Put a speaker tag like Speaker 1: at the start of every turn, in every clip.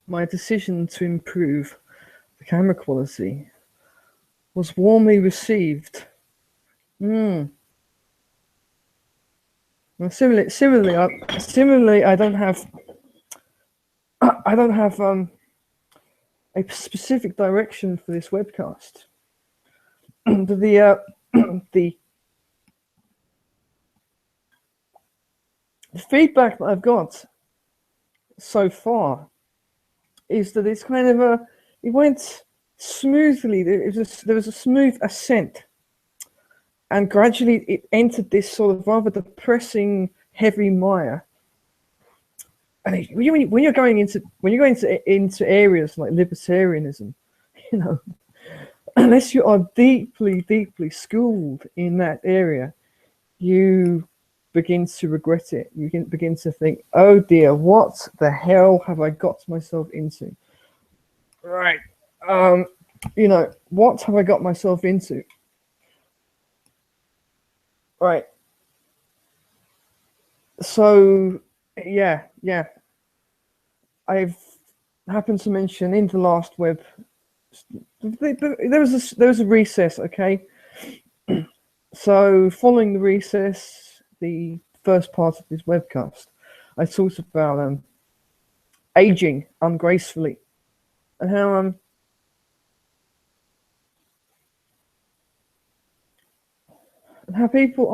Speaker 1: my decision to improve the camera quality was warmly received. Well, similarly, I don't have a specific direction for this webcast. The feedback that I've got so far is that it's kind of it went smoothly. There was a smooth ascent, and gradually it entered this sort of rather depressing, heavy mire. And when you're going into areas like libertarianism, unless you are deeply, deeply schooled in that area, you begin to regret it. You can begin to think, oh dear, what the hell have I got myself into? Right. What have I got myself into? Right. So, yeah. I've happened to mention in the last web, there was a recess, okay? So, following the recess, the first part of this webcast, I talked about aging ungracefully and how people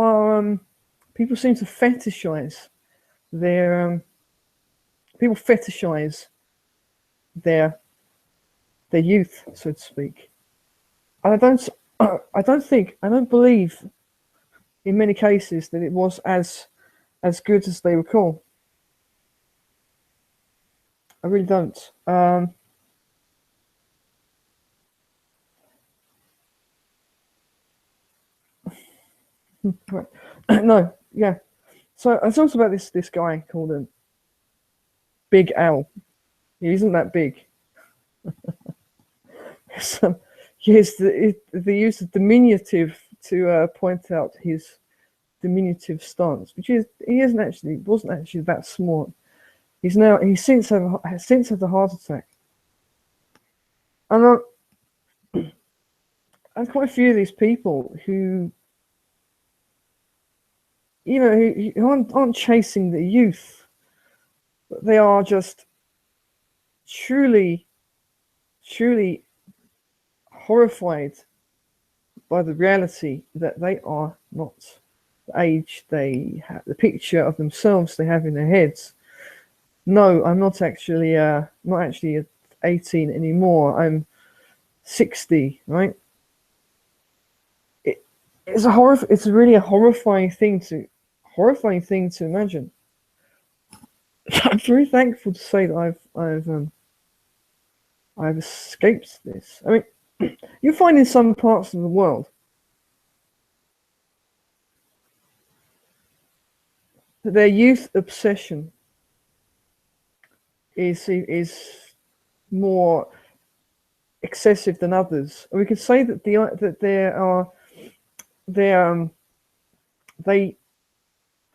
Speaker 1: seem to fetishize their their youth, so to speak. And I don't believe in many cases that it was as good as they recall. I really don't. Right. No, yeah. So I talked about this guy called Big Al. He isn't that big. So he has the use of diminutive to point out his diminutive stance, which is wasn't actually that small. He's since had a heart attack, and quite a few of these people who aren't chasing the youth, but they are just truly horrified by the reality that they are not the age they have, the picture of themselves they have in their heads. No, I'm not actually 18 anymore. I'm 60, right? It's really a horrifying thing to imagine. I'm very thankful to say that I've escaped this. I mean, you find in some parts of the world that their youth obsession is more excessive than others. And we could say that they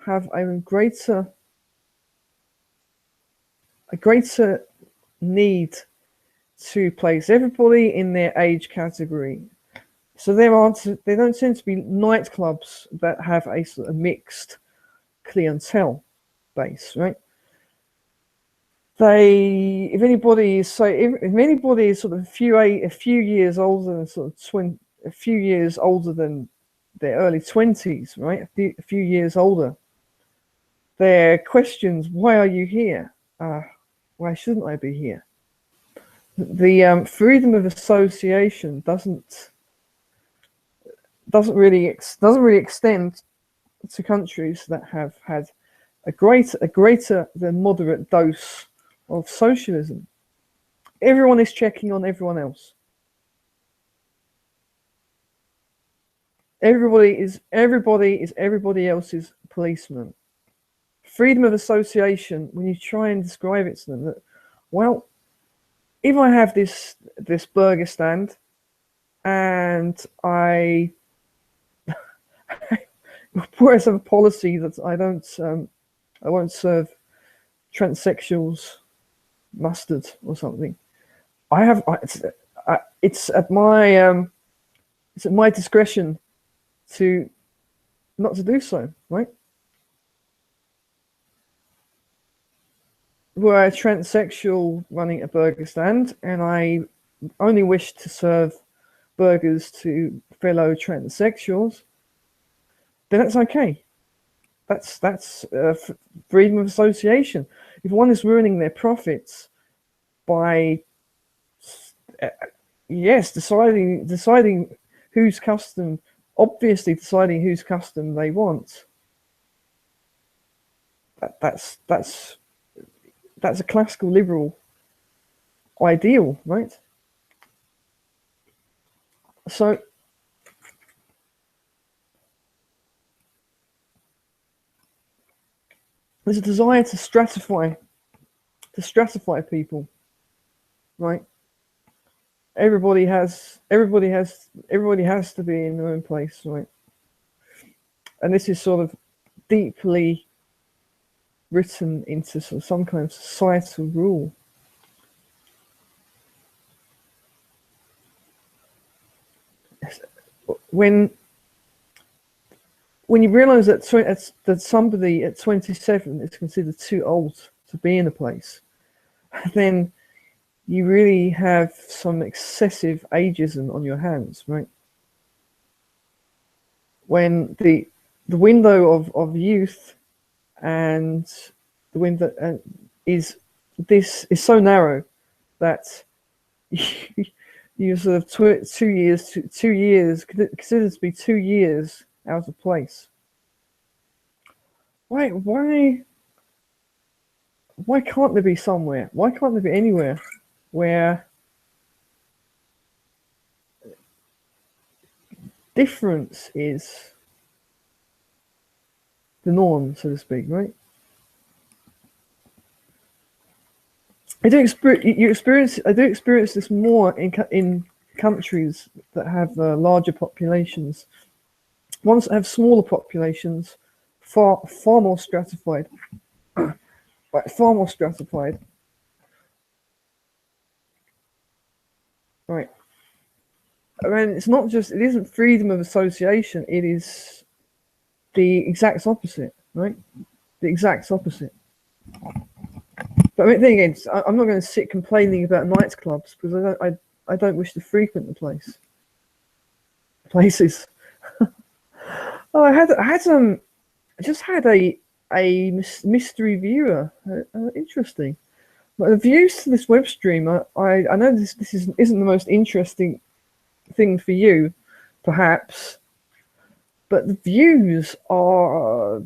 Speaker 1: have a greater need to place everybody in their age category. So they don't tend to be nightclubs that have a sort of mixed clientele base, right? If anybody is sort of a few years older than a few years older than their early 20s, right? A few years older, their questions, why are you here? Why shouldn't I be here? The freedom of association doesn't really extend to countries that have had a greater than moderate dose of socialism. Everyone is checking on everyone else. Everybody is everybody else's policeman. Freedom of association, when you try and describe it to them, that, well, if I have this burger stand and I whereas have a policy that I won't serve transsexuals mustard or something. It's at my discretion to not to do so, right? Were a transsexual running a burger stand, and I only wish to serve burgers to fellow transsexuals, then that's okay. That's freedom of association. If one is ruining their profits by yes, deciding whose custom, obviously deciding whose custom they want, that's a classical liberal ideal, right? So there's a desire to stratify people, right? Everybody has to be in their own place, right? And this is sort of deeply written into sort of some kind of societal rule. When you realize that somebody at 27 is considered too old to be in a place, then you really have some excessive ageism on your hands, right? When the window of youth and the window is so narrow that you sort of 2 years considered to be 2 years out of place. Why can't there be somewhere? Why can't there be anywhere where difference is the norm, so to speak, right? I do experience this more in countries that have larger populations. Ones that have smaller populations, far more stratified, far more stratified. Right. I mean, it isn't freedom of association, it is the exact opposite, right? The exact opposite. But I mean, then again, I'm not going to sit complaining about nightclubs because I don't wish to frequent the places. Oh, I just had a mystery viewer. Interesting. But the views to this web stream, I know this isn't the most interesting thing for you, perhaps, but the views have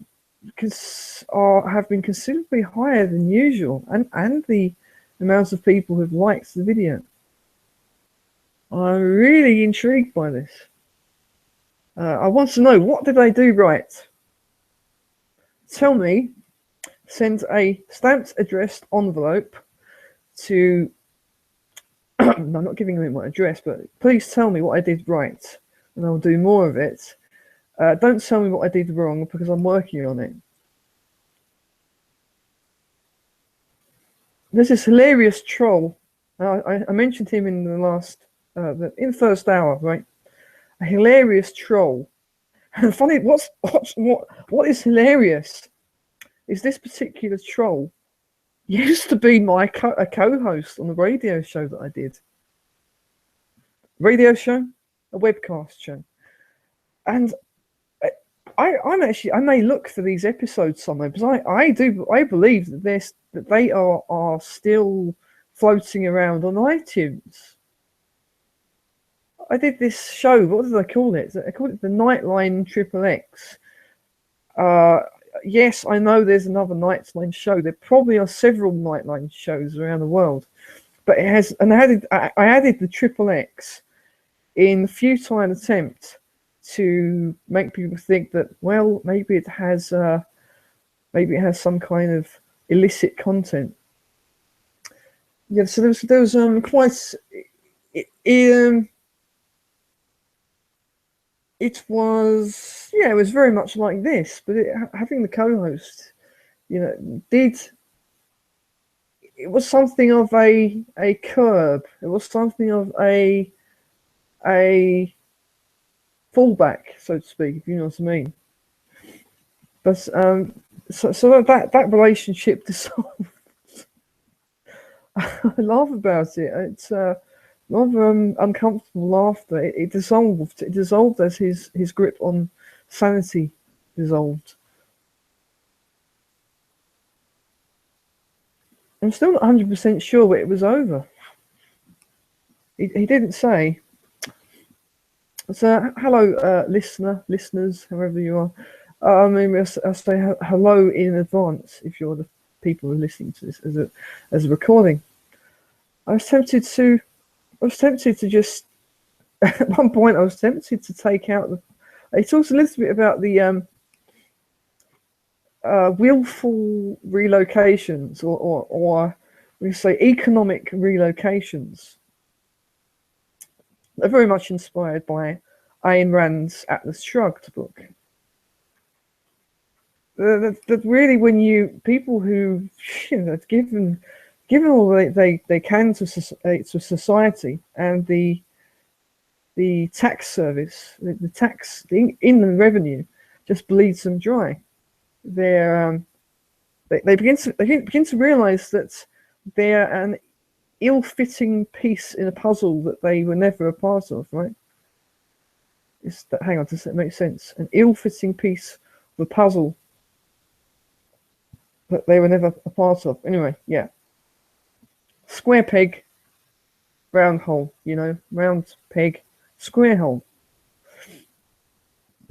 Speaker 1: been considerably higher than usual, and the amounts of people who've liked the video. I'm really intrigued by this. I want to know, what did I do right? Tell me. Send a stamped addressed envelope to no, I'm not giving them my address, but please tell me what I did right, and I'll do more of it. Don't tell me what I did wrong, because I'm working on it. There's this hilarious troll. I mentioned him in the last, in the first hour, right? A hilarious troll. And funny, what is hilarious is this particular troll used to be a co-host on the radio show that I did. Radio show, a webcast show, and I may look for these episodes somewhere, because I believe that they are still floating around on iTunes. I did this show. What did I call it? I called it the Nightline XXX. Yes, I know there's another Nightline show. There probably are several Nightline shows around the world, but it has. And I added the XXX in the futile attempt to make people think that, well, maybe it has some kind of illicit content. Yeah, so there was quite. It was very much like this, but having the co-host, did it was something of a curb. It was something of a fallback, so to speak, if you know what I mean. But so that relationship dissolved. I laugh about it. It's rather uncomfortable laughter. It dissolved. It dissolved as his grip on sanity dissolved. I'm still not 100% sure that it was over. He didn't say. So hello, listeners, however you are. I mean, I say hello in advance if you're the people who are listening to this as a recording. I was tempted to just at one point I was tempted to take out the. It talks a little bit about the willful relocations or we say economic relocations. They're very much inspired by Ayn Rand's Atlas Shrugged book. That really, when you people who given all they can to society and the tax service, the tax inland revenue just bleeds them dry. They begin to realize that they're an ill-fitting piece in a puzzle that they were never a part of, right? Hang on, does that make sense? An ill-fitting piece of a puzzle that they were never a part of. Anyway, yeah. Square peg, round hole, round peg, square hole.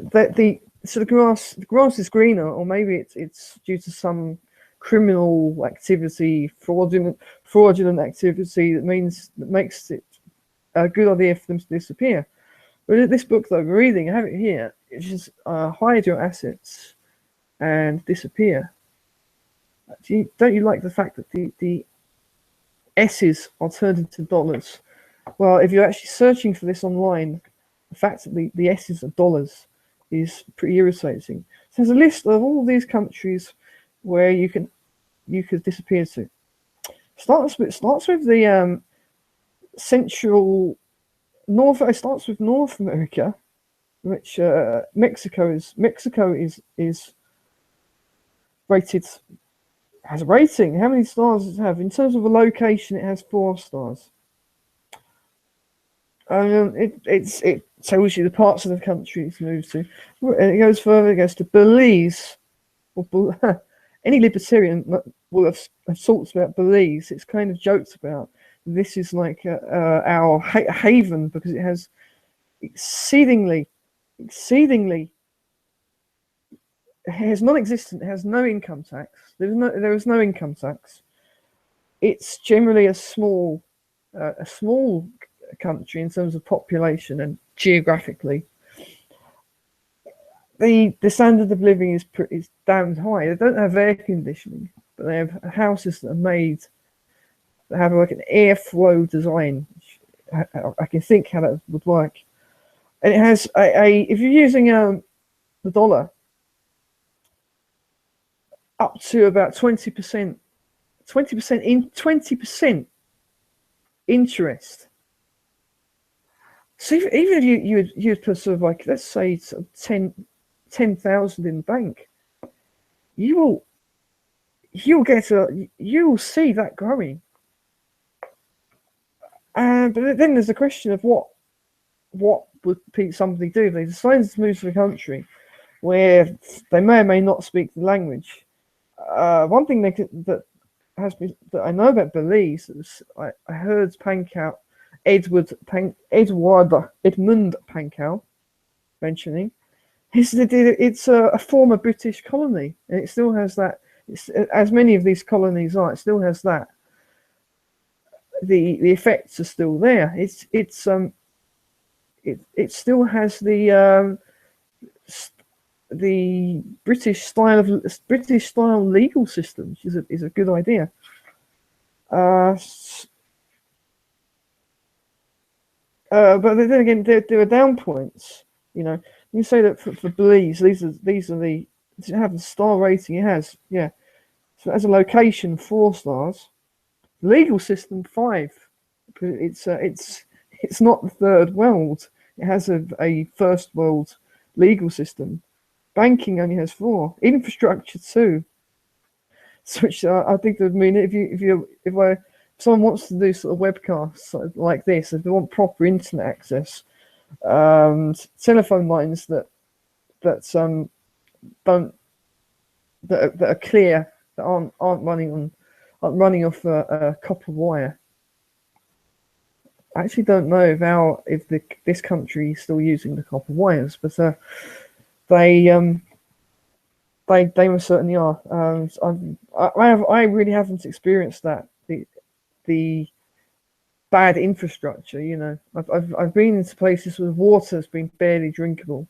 Speaker 1: So the grass is greener, or maybe it's due to some criminal activity, fraudulent activity that makes it a good idea for them to disappear. But this book that I'm reading, I have it here. It's just hide your assets and disappear. Don't you like the fact that the S's are turned into dollars? Well, if you're actually searching for this online, the fact that the S's are dollars is pretty irritating. So there's a list of all these countries where you could disappear to. Starts with the central north. It starts with North America, which Mexico is rated, has a rating. How many stars does it have? In terms of a location, it has 4 stars. It tells you the parts of the country it's moved to. And it goes further. It goes to Belize. Any libertarian will have thoughts about Belize. It's kind of joked about. This is like our haven because it has exceedingly. It has non-existent. It has no income tax. There is no income tax. It's generally a small country in terms of population and geographically. The standard of living is damned high. They don't have air conditioning, but they have houses that are made that have like an airflow design. I can think how that would work. And it has if you're using the dollar, up to about 20% interest. So even if you'd put sort of like, let's say 10,000 in the bank, you'll see that growing. But then there's the question of what would somebody do if they decided to move to a country where they may or may not speak the language. One thing that I know about Belize, I heard Edmund Pankow mentioning, it's a former British colony, and it still has that. As many of these colonies are, it still has that. The effects are still there. It still has the British style legal system, which is a good idea. But then again, there are down points. You say that for Belize, these are the. Does it have the star rating? It has, yeah. So as a location, 4 stars. Legal system 5. It's not the third world. It has a first world legal system. Banking only has 4. Infrastructure 2. Which I think that would mean if someone wants to do sort of webcasts like this, if they want proper internet access, telephone lines that don't that are clear, that aren't running off a copper wire. I actually don't know if this country is still using the copper wires, but they most certainly are. I really haven't experienced that, the bad infrastructure. You know, I've been into places where water has been barely drinkable.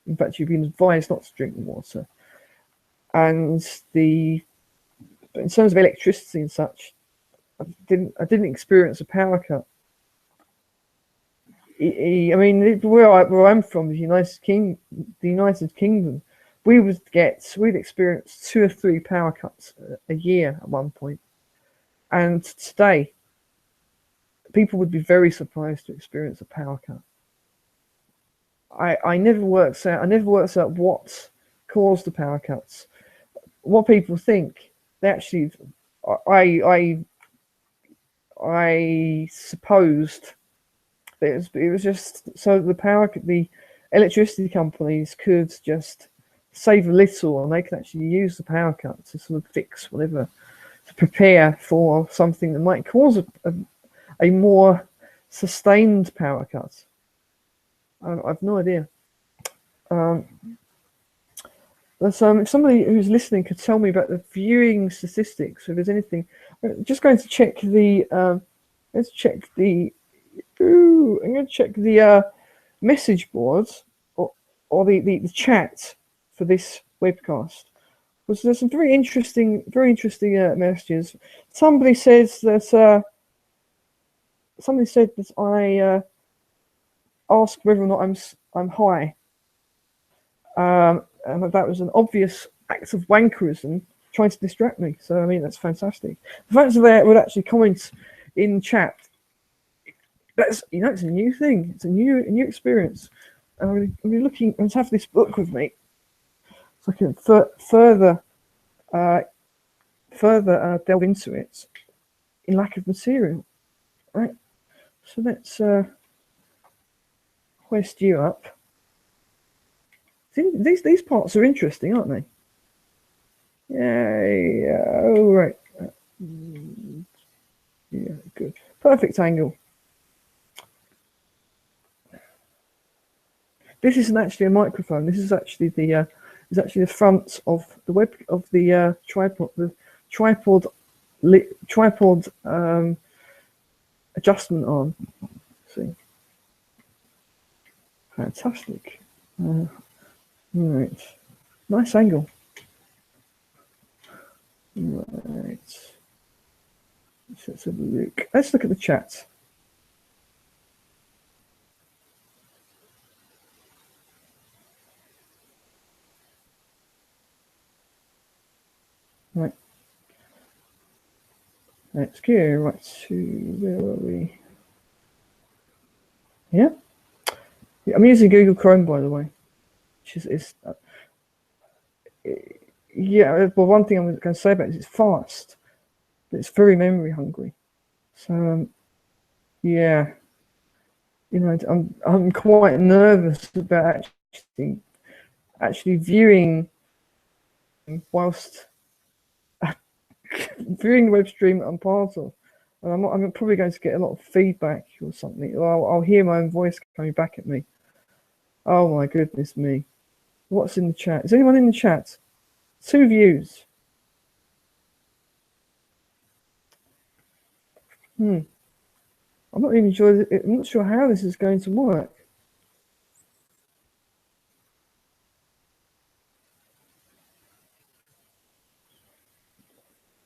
Speaker 1: In fact, you've been advised not to drink the water. And in terms of electricity and such, I didn't experience a power cut. I mean, where I'm from, the United Kingdom, we'd experience 2 or 3 power cuts a year at one point. And today, people would be very surprised to experience a power cut. I never worked out what caused the power cuts. What people think, they actually, I supposed that it was just so the electricity companies could just save a little, and they can actually use the power cut to sort of fix whatever, to prepare for something that might cause a more sustained power cut. I've no idea. But if somebody who's listening could tell me about the viewing statistics, if there's anything, just going to check the. Let's check the. I'm going to check the message boards or the chat for this webcast. Because there's some very interesting messages. Somebody said that I asked whether or not I'm high. And that was an obvious act of wankerism trying to distract me. So I mean, that's fantastic. The fact that they would actually comment in chat, it's a new thing. It's a new experience. And I'm looking. I have this book with me, so I can further delve into it in lack of material. Right. So let's hoist you up. These parts are interesting, aren't they? Yeah. Oh, right. Yeah, good. Perfect angle. This isn't actually a microphone. This is actually the front of the tripod. The tripod adjustment arm. See, fantastic. Right, nice angle. Right, let's have a look. Let's look at the chat. Right, let's go right to where are we? Yeah, I'm using Google Chrome, by the way. Yeah, well, one thing I'm going to say about it is it's fast, but it's very memory hungry. So, yeah, I'm quite nervous about actually viewing whilst viewing the web stream that I'm part of. And I'm probably going to get a lot of feedback or something. I'll hear my own voice coming back at me. Oh my goodness me. What's in the chat? Is anyone in the chat? 2 views. I'm not even sure. I'm not sure how this is going to work.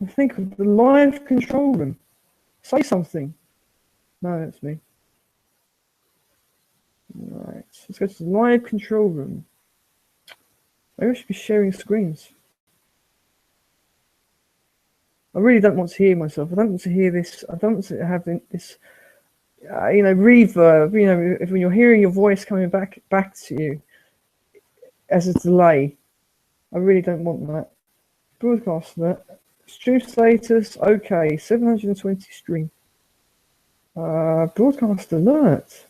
Speaker 1: I think of the live control room. Say something. No, that's me. Right. Let's go to the live control room. Maybe I should be sharing screens. I really don't want to hear myself. I don't want to hear this. I don't want to have this, reverb. If when you're hearing your voice coming back to you as a delay, I really don't want that. Broadcast that. Stream status, okay, 720 stream. Broadcast alert.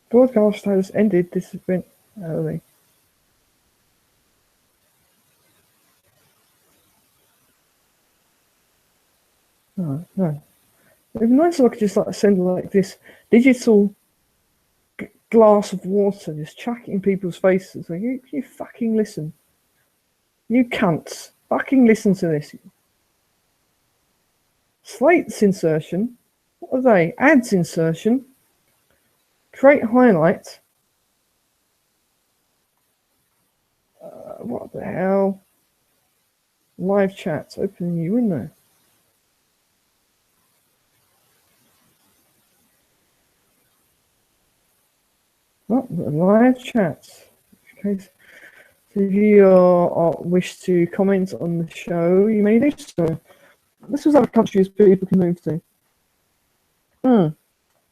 Speaker 1: Broadcast has ended this event early. No. It'd be nice if I could just send like this digital glass of water, just chuck it in people's faces. Like, you fucking listen. You cunts. Fucking listen to this. Slates insertion. What are they? Ads insertion. Create highlight. What the hell? Live chat. Open a new window. Oh, live chat. Okay. If you wish to comment on the show, you may do so. This was other countries people can move to.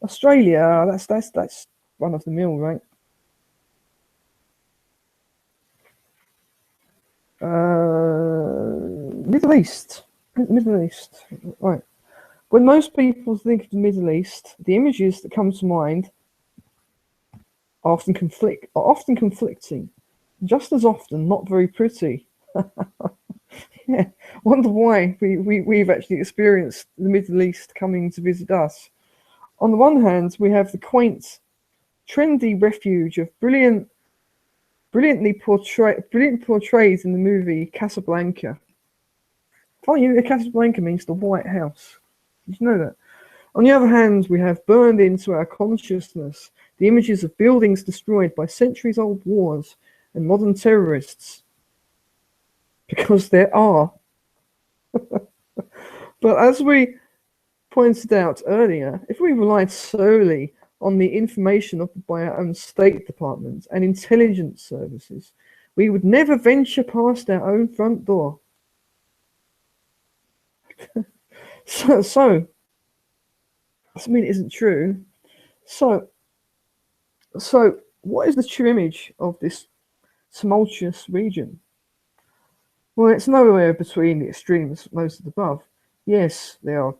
Speaker 1: Australia, that's run of the mill, right? Middle East. Right. When most people think of the Middle East, the images that come to mind are often conflicting. Just as often, not very pretty. Yeah, wonder why we've actually experienced the Middle East coming to visit us. On the one hand, we have the quaint, trendy refuge of brilliant portrays in the movie Casablanca. Funny, Casablanca means the White House. Did you know that? On the other hand, we have burned into our consciousness the images of buildings destroyed by centuries-old wars and modern terrorists. Because there are. But as we pointed out earlier, if we relied solely on the information offered by our own State Department and intelligence services, we would never venture past our own front door. So I mean, it isn't true. So what is the true image of this tumultuous region? Well, it's nowhere between the extremes noted above. Yes, there are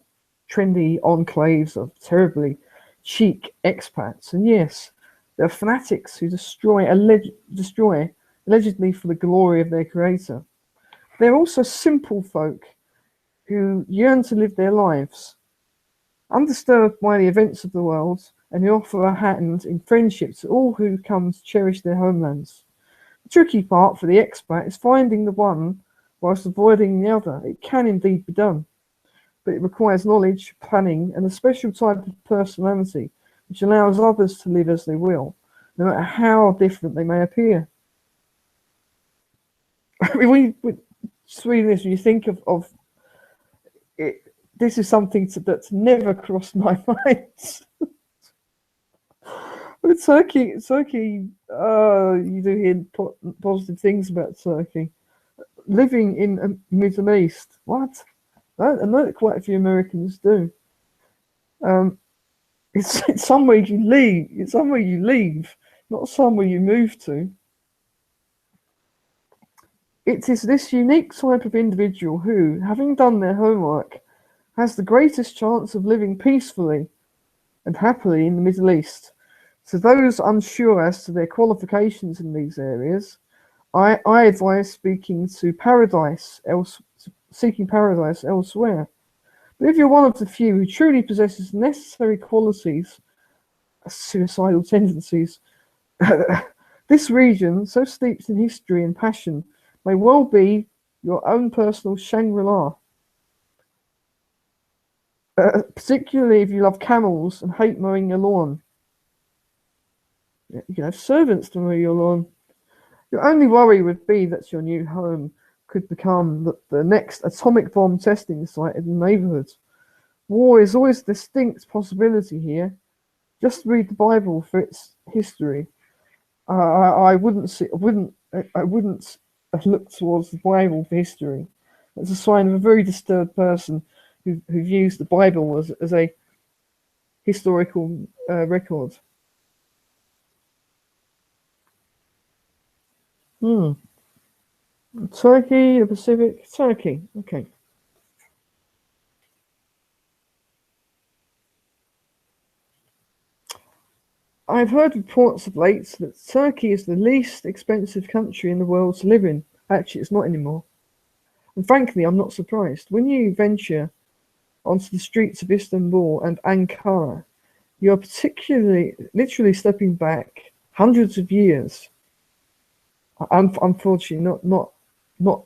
Speaker 1: trendy enclaves of terribly chic expats, and yes, there are fanatics who destroy allegedly for the glory of their creator. There are also simple folk who yearn to live their lives, undisturbed by the events of the world, and who offer a hand in friendship to all who come to cherish their homelands. The tricky part for the expat is finding the one whilst avoiding the other. It can indeed be done, but it requires knowledge, planning, and a special type of personality which allows others to live as they will, no matter how different they may appear. I mean, when you think of it, this is something that's never crossed my mind. But Turkey, you do hear positive things about Turkey. Living in the Middle East, what? I know that quite a few Americans do. It's somewhere you leave. It's somewhere you leave, not somewhere you move to. It is this unique type of individual who, having done their homework, has the greatest chance of living peacefully and happily in the Middle East. To those unsure as to their qualifications in these areas, I advise seeking paradise elsewhere. But if you're one of the few who truly possesses necessary qualities, suicidal tendencies, this region, so steeped in history and passion, may well be your own personal Shangri-La. Particularly if you love camels and hate mowing your lawn. You can have servants to mow your lawn. Your only worry would be that your new home could become the next atomic bomb testing site in the neighborhood. War is always a distinct possibility here. just read the Bible for its history. I wouldn't look towards the Bible for history. It's a sign of a very disturbed person who views the Bible as a historical record. Turkey, the Pacific, Turkey. Okay. I've heard reports of late that Turkey is the least expensive country in the world to live in. Actually, it's not anymore. And frankly, I'm not surprised. When you venture onto the streets of Istanbul and Ankara, you're literally stepping back hundreds of years. Unfortunately, not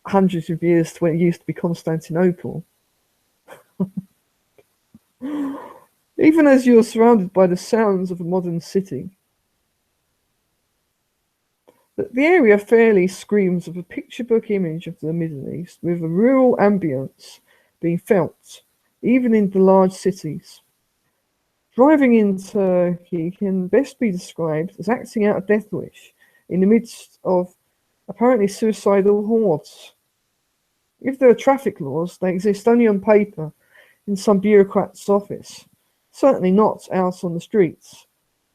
Speaker 1: hundreds of years to when it used to be Constantinople. Even as you're surrounded by the sounds of a modern city, the area fairly screams of a picture book image of the Middle East, with a rural ambience being felt, even in the large cities. Driving in Turkey can best be described as acting out a death wish in the midst of apparently suicidal hordes. If there are traffic laws, they exist only on paper in some bureaucrat's office, certainly not out on the streets.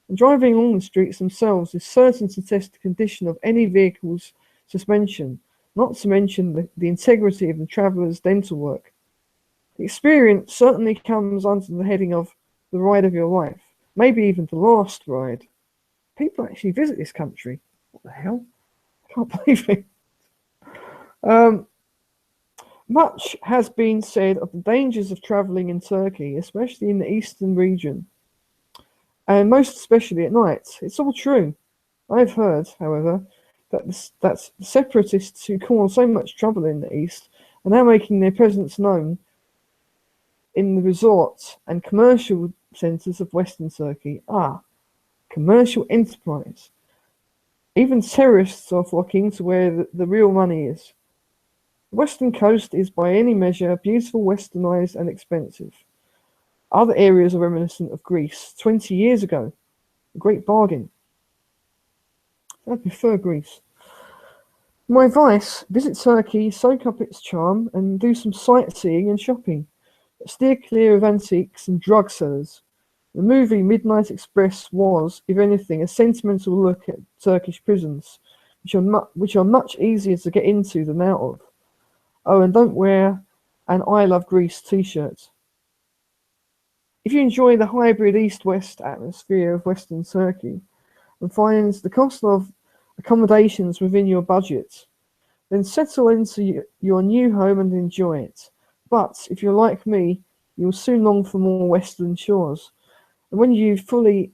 Speaker 1: And driving along the streets themselves is certain to test the condition of any vehicle's suspension, not to mention the integrity of the traveller's dental work. The experience certainly comes under the heading of the ride of your life, maybe even the last ride. People actually visit this country. What the hell? I can't believe it. Much has been said of the dangers of travelling in Turkey, especially in the eastern region, and most especially at night. It's all true. I've heard, however, that the separatists who cause so much trouble in the east are now making their presence known in the resorts and commercial centres of Western Turkey. Commercial enterprise. Even terrorists are flocking to where the real money is. The western coast is by any measure beautiful, westernized, and expensive. Other areas are reminiscent of Greece 20 years ago. A great bargain. I prefer Greece. My advice, visit Turkey, soak up its charm, and do some sightseeing and shopping. But steer clear of antiques and drug sellers. The movie Midnight Express was, if anything, a sentimental look at Turkish prisons, which are much easier to get into than out of. Oh, and don't wear an I Love Greece t-shirt. If you enjoy the hybrid East-West atmosphere of Western Turkey and find the cost of accommodations within your budget, then settle into your new home and enjoy it. But if you're like me, you'll soon long for more Western shores. And when you've fully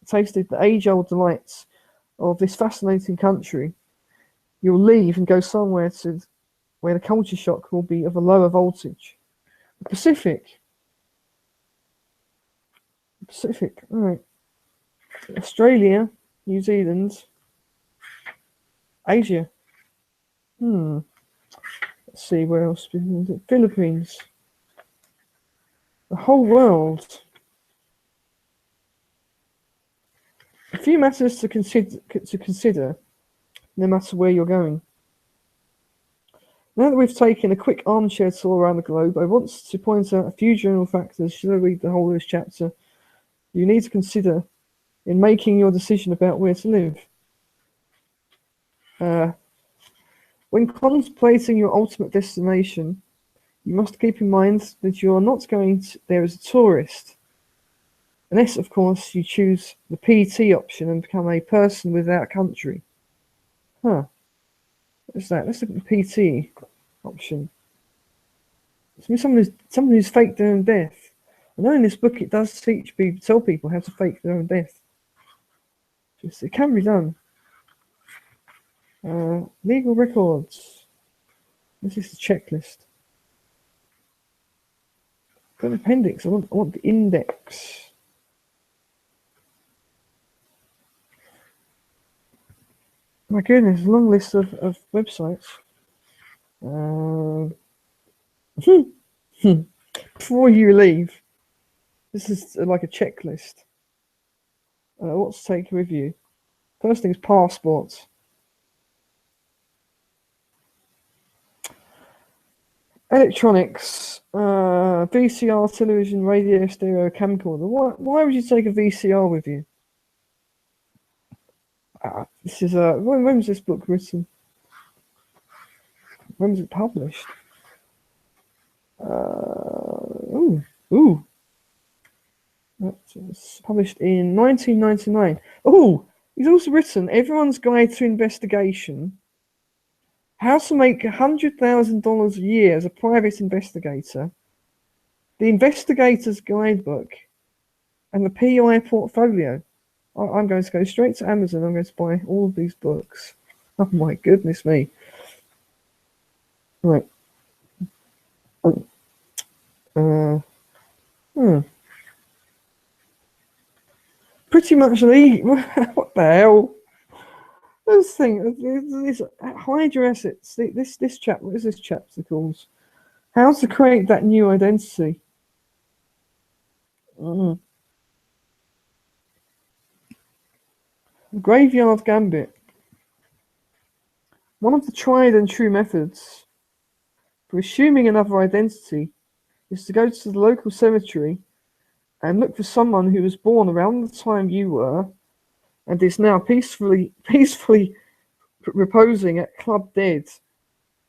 Speaker 1: tasted the age-old delights of this fascinating country, you'll leave and go somewhere where the culture shock will be of a lower voltage. The Pacific. All right. Australia, New Zealand, Asia. Let's see where else. Philippines. The whole world. A few matters to consider, no matter where you're going. Now that we've taken a quick armchair tour around the globe, I want to point out a few general factors, should I read the whole of this chapter, you need to consider in making your decision about where to live. When contemplating your ultimate destination, you must keep in mind that you are not going there as a tourist, unless, of course, you choose the PT option and become a person without country. What's that? Let's look at the PT option. It's someone who's faked their own death. I know in this book it does tell people how to fake their own death. It can be done. Legal records. This is the checklist. Got an appendix. I want the index. My goodness, a long list of websites. Before you leave, this is like a checklist. What to take with you? First thing is passports. Electronics, VCR, television, radio, stereo, camcorder. Why would you take a VCR with you? This is when was this book written? When was it published? That's published in 1999. Oh, he's also written Everyone's Guide to Investigation, How to Make $100,000 a Year as a Private Investigator, The Investigator's Guidebook, and the PI Portfolio. I'm going to go straight to Amazon. I'm going to buy all of these books. Oh my goodness me. Right. Pretty much what the hell? This thing, this hide your assets. This chapter, what is this chapter called? How to create that new identity. Graveyard Gambit. One of the tried and true methods for assuming another identity is to go to the local cemetery and look for someone who was born around the time you were and is now peacefully reposing at Club Dead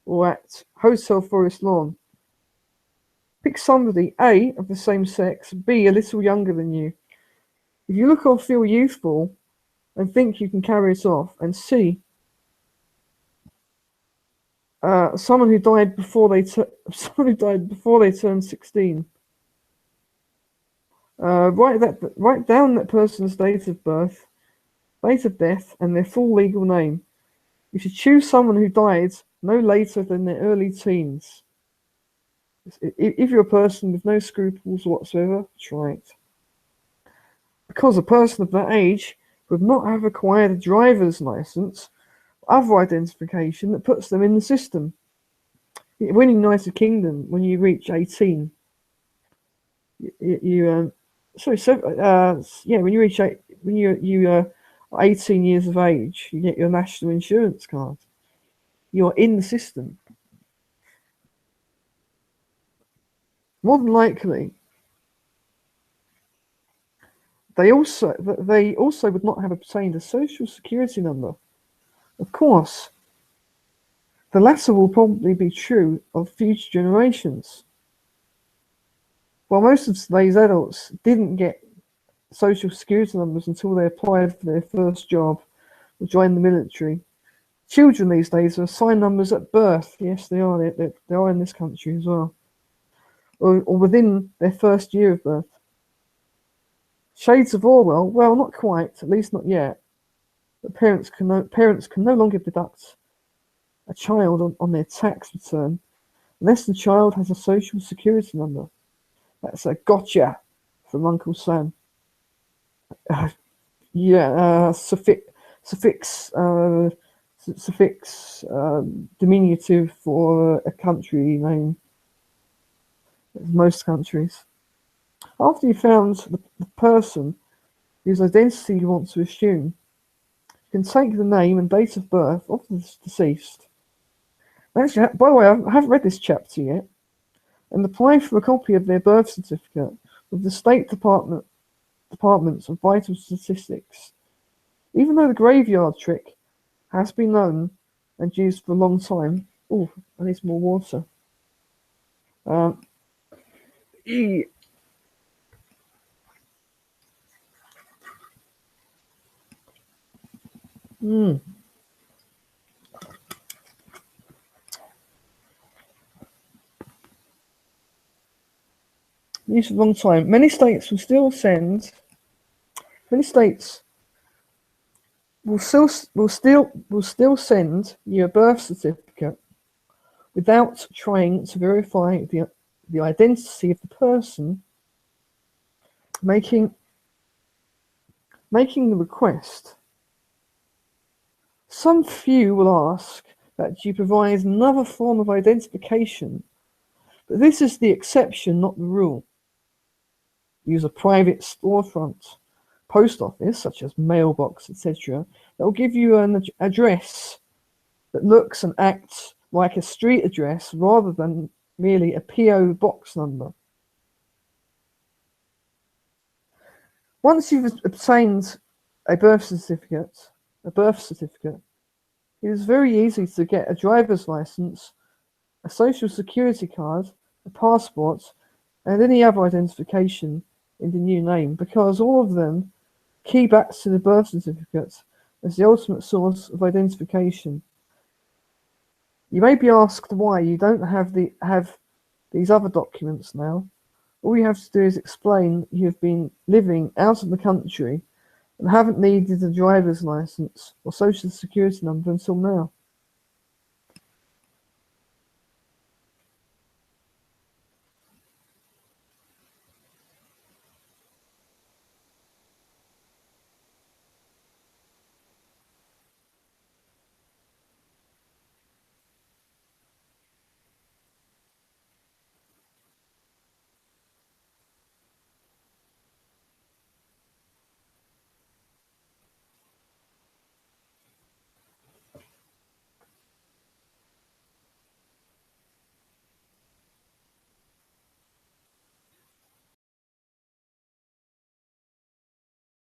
Speaker 1: or at Hotel Forest Lawn. Pick somebody, A, of the same sex, B, a little younger than you. If you look or feel youthful and think you can carry it off, and C, someone who died before they turned 16. Write down that person's date of birth, date of death, and their full legal name. You should choose someone who died no later than their early teens. If you're a person with no scruples whatsoever, try it. Because a person of that age would not have acquired a driver's license or other identification that puts them in the system. In the United Kingdom, when you reach 18, when you reach when you are 18 years of age, you get your national insurance card. You're in the system. More than likely, they also would not have obtained a social security number. Of course, the latter will probably be true of future generations. While most of today's adults didn't get social security numbers until they applied for their first job or joined the military, children these days are assigned numbers at birth. Yes, they are. They are in this country as well. Or within their first year of birth. Shades of Orwell, well, not quite, at least not yet. But parents can no longer deduct a child on their tax return unless the child has a social security number. That's a gotcha from Uncle Sam. Suffix diminutive for a country name. Most countries. After you found the person whose identity you want to assume, you can take the name and date of birth of the deceased. Actually, by the way, I haven't read this chapter yet, and apply for a copy of their birth certificate with the State Departments of Vital Statistics. Even though the graveyard trick has been known and used for a long time. Oh, I need some more water. Used for a long time. Many states will still send you a birth certificate without trying to verify the identity of the person making the request. Some few will ask that you provide another form of identification, but this is the exception, not the rule. Use a private storefront, post office, such as mailbox, etc., that will give you an address that looks and acts like a street address rather than merely a PO box number. Once you've obtained a birth certificate, it is very easy to get a driver's license, a social security card, a passport, and any other identification in the new name, because all of them key back to the birth certificate as the ultimate source of identification. You may be asked why you don't have these other documents now. All you have to do is explain you have been living out of the country and haven't needed a driver's license or social security number until now.